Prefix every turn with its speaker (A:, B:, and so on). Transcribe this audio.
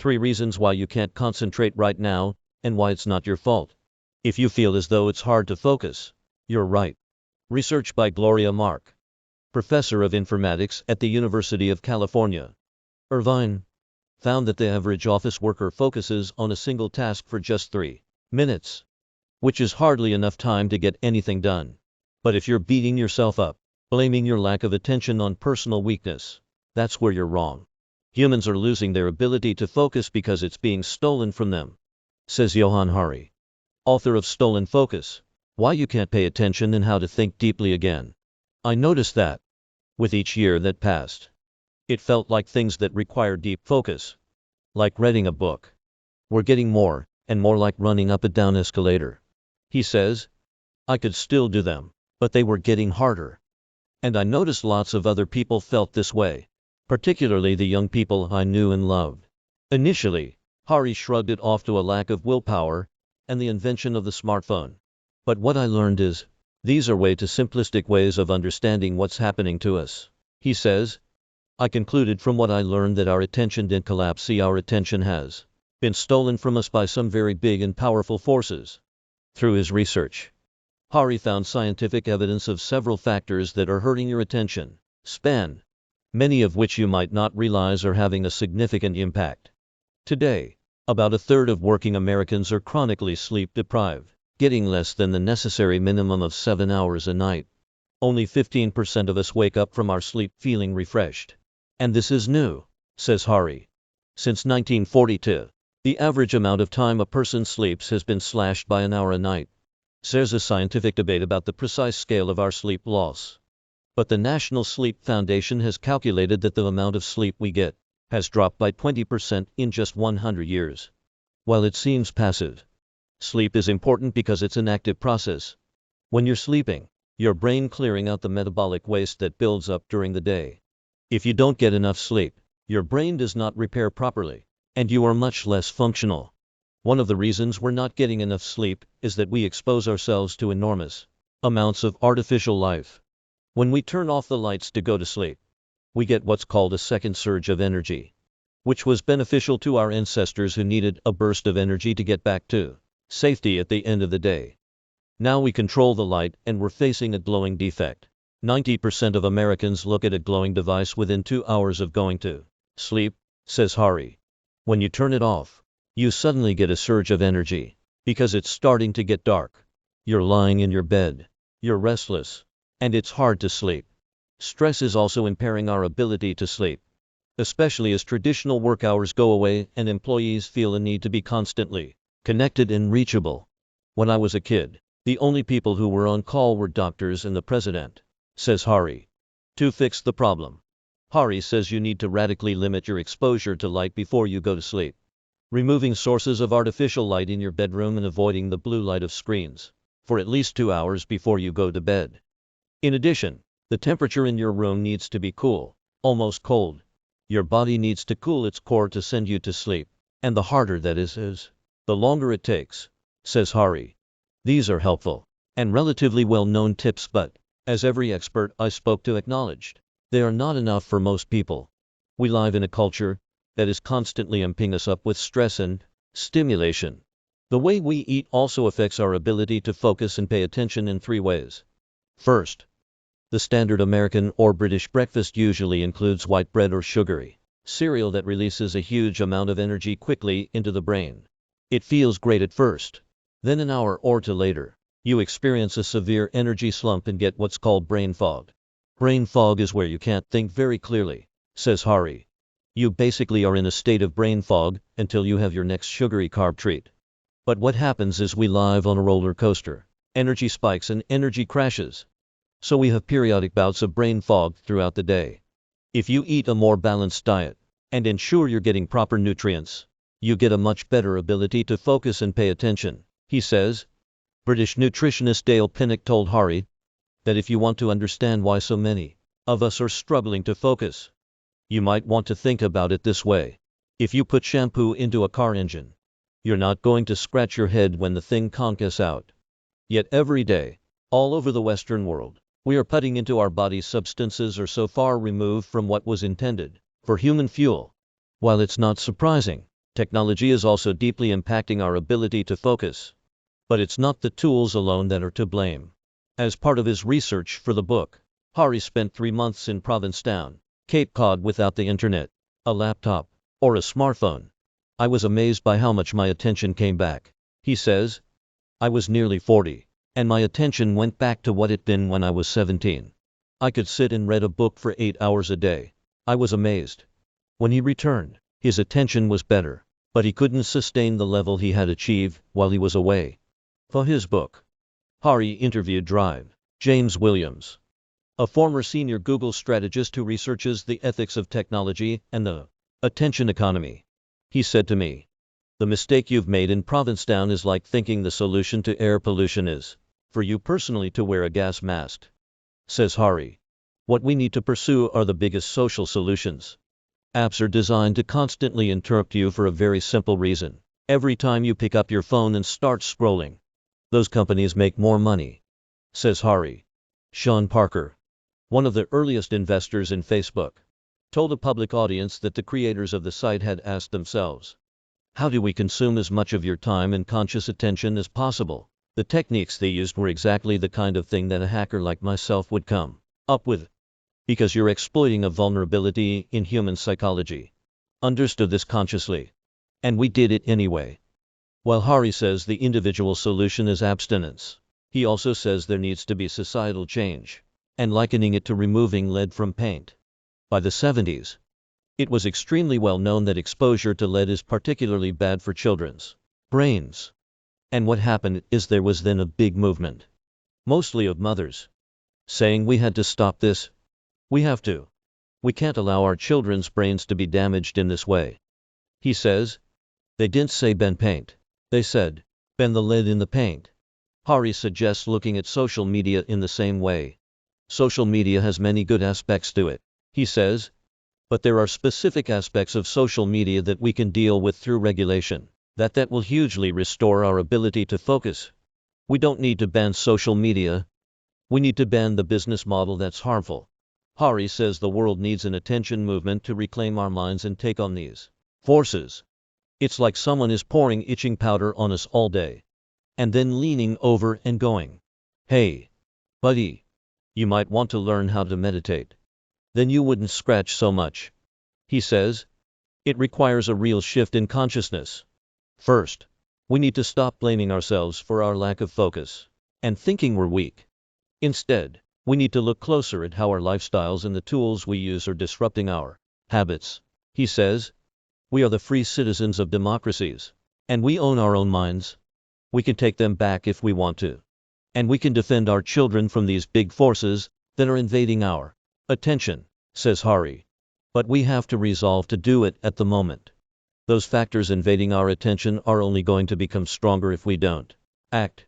A: 3 reasons why you can't concentrate right now, and why it's not your fault. If you feel as though it's hard to focus, you're right. Research by Gloria Mark, professor of informatics at the University of California, Irvine, found that the average office worker focuses on a single task for just 3 minutes, which is hardly enough time to get anything done. But if you're beating yourself up, blaming your lack of attention on personal weakness, that's where you're wrong. Humans are losing their ability to focus because it's being stolen from them, says Johann Hari, author of Stolen Focus: Why You Can't Pay Attention and How to Think Deeply Again. I noticed that, with each year that passed, it felt like things that require deep focus, like reading a book, were getting more and more like running up a down escalator. He says, I could still do them, but they were getting harder. And I noticed lots of other people felt this way, particularly the young people I knew and loved. Initially, Hari shrugged it off to a lack of willpower and the invention of the smartphone. But what I learned is, these are way too simplistic ways of understanding what's happening to us. He says, I concluded from what I learned that our attention didn't collapse. See, our attention has been stolen from us by some very big and powerful forces. Through his research, Hari found scientific evidence of several factors that are hurting your attention span, many of which you might not realize are having a significant impact. Today, about a third of working Americans are chronically sleep deprived, getting less than the necessary minimum of 7 hours a night. Only 15% of us wake up from our sleep feeling refreshed. And this is new, says Hari. Since 1942, the average amount of time a person sleeps has been slashed by an hour a night. There's a scientific debate about the precise scale of our sleep loss. But the National Sleep Foundation has calculated that the amount of sleep we get has dropped by 20% in just 100 years. While it seems passive, sleep is important because it's an active process. When you're sleeping, your brain clearing out the metabolic waste that builds up during the day. If you don't get enough sleep, your brain does not repair properly, and you are much less functional. One of the reasons we're not getting enough sleep is that we expose ourselves to enormous amounts of artificial light. When we turn off the lights to go to sleep, we get what's called a second surge of energy, which was beneficial to our ancestors who needed a burst of energy to get back to safety at the end of the day. Now we control the light and we're facing a glowing defect. 90% of Americans look at a glowing device within 2 hours of going to sleep, says Hari. When you turn it off, you suddenly get a surge of energy, because it's starting to get dark. You're lying in your bed, you're restless, and it's hard to sleep. Stress is also impairing our ability to sleep, especially as traditional work hours go away and employees feel a need to be constantly connected and reachable. When I was a kid, the only people who were on call were doctors and the president, says Hari. To fix the problem, Hari says you need to radically limit your exposure to light before you go to sleep, removing sources of artificial light in your bedroom and avoiding the blue light of screens for at least 2 hours before you go to bed. In addition, the temperature in your room needs to be cool, almost cold. Your body needs to cool its core to send you to sleep, and the harder that is, the longer it takes, says Hari. These are helpful and relatively well-known tips, but, as every expert I spoke to acknowledged, they are not enough for most people. We live in a culture that is constantly amping us up with stress and stimulation. The way we eat also affects our ability to focus and pay attention in 3 ways. First, the standard American or British breakfast usually includes white bread or sugary cereal that releases a huge amount of energy quickly into the brain. It feels great at first. Then an hour or 2 later, you experience a severe energy slump and get what's called brain fog. Brain fog is where you can't think very clearly, says Hari. You basically are in a state of brain fog until you have your next sugary carb treat. But what happens is we live on a roller coaster. Energy spikes and energy crashes. So we have periodic bouts of brain fog throughout the day. If you eat a more balanced diet and ensure you're getting proper nutrients, you get a much better ability to focus and pay attention, he says. British nutritionist Dale Pinnock told Hari that if you want to understand why so many of us are struggling to focus, you might want to think about it this way. If you put shampoo into a car engine, you're not going to scratch your head when the thing conks out. Yet every day, all over the Western world, we are putting into our bodies substances are so far removed from what was intended for human fuel. While it's not surprising Technology is also deeply impacting our ability to focus. But it's not the tools alone that are to blame. As part of his research for the book, Hari spent 3 months in Provincetown, Cape Cod without the internet, a laptop, or a smartphone. I was amazed by how much my attention came back. He says, I was nearly 40, and my attention went back to what it'd been when I was 17. I could sit and read a book for 8 hours a day. I was amazed. When he returned, his attention was better, but he couldn't sustain the level he had achieved while he was away. For his book, Hari interviewed Drive James Williams, a former senior Google strategist who researches the ethics of technology and the attention economy. He said to me, the mistake you've made in Provincetown is like thinking the solution to air pollution is, for you personally, to wear a gas mask. Says Hari, what we need to pursue are the biggest social solutions. Apps are designed to constantly interrupt you for a very simple reason. Every time you pick up your phone and start scrolling, those companies make more money. Says Hari. Sean Parker, one of the earliest investors in Facebook, told a public audience that the creators of the site had asked themselves, how do we consume as much of your time and conscious attention as possible? The techniques they used were exactly the kind of thing that a hacker like myself would come up with. Because you're exploiting a vulnerability in human psychology. Understood this consciously. And we did it anyway. While Hari says the individual solution is abstinence, he also says there needs to be societal change, and likening it to removing lead from paint. By the 70s, it was extremely well known that exposure to lead is particularly bad for children's brains. And what happened is there was then a big movement, mostly of mothers, saying we had to stop this. We have to. We can't allow our children's brains to be damaged in this way. He says, they didn't say ban paint. They said, ban the lead in the paint. Hari suggests looking at social media in the same way. Social media has many good aspects to it, he says, but there are specific aspects of social media that we can deal with through regulation, that will hugely restore our ability to focus. We don't need to ban social media. We need to ban the business model that's harmful. Hari says the world needs an attention movement to reclaim our minds and take on these forces. It's like someone is pouring itching powder on us all day, and then leaning over and going, hey, buddy, you might want to learn how to meditate. Then you wouldn't scratch so much. He says, it requires a real shift in consciousness. First, we need to stop blaming ourselves for our lack of focus and thinking we're weak. Instead, we need to look closer at how our lifestyles and the tools we use are disrupting our habits. He says, we are the free citizens of democracies, and we own our own minds. We can take them back if we want to. And we can defend our children from these big forces that are invading our attention, says Hari. But we have to resolve to do it at the moment. Those factors invading our attention are only going to become stronger if we don't act.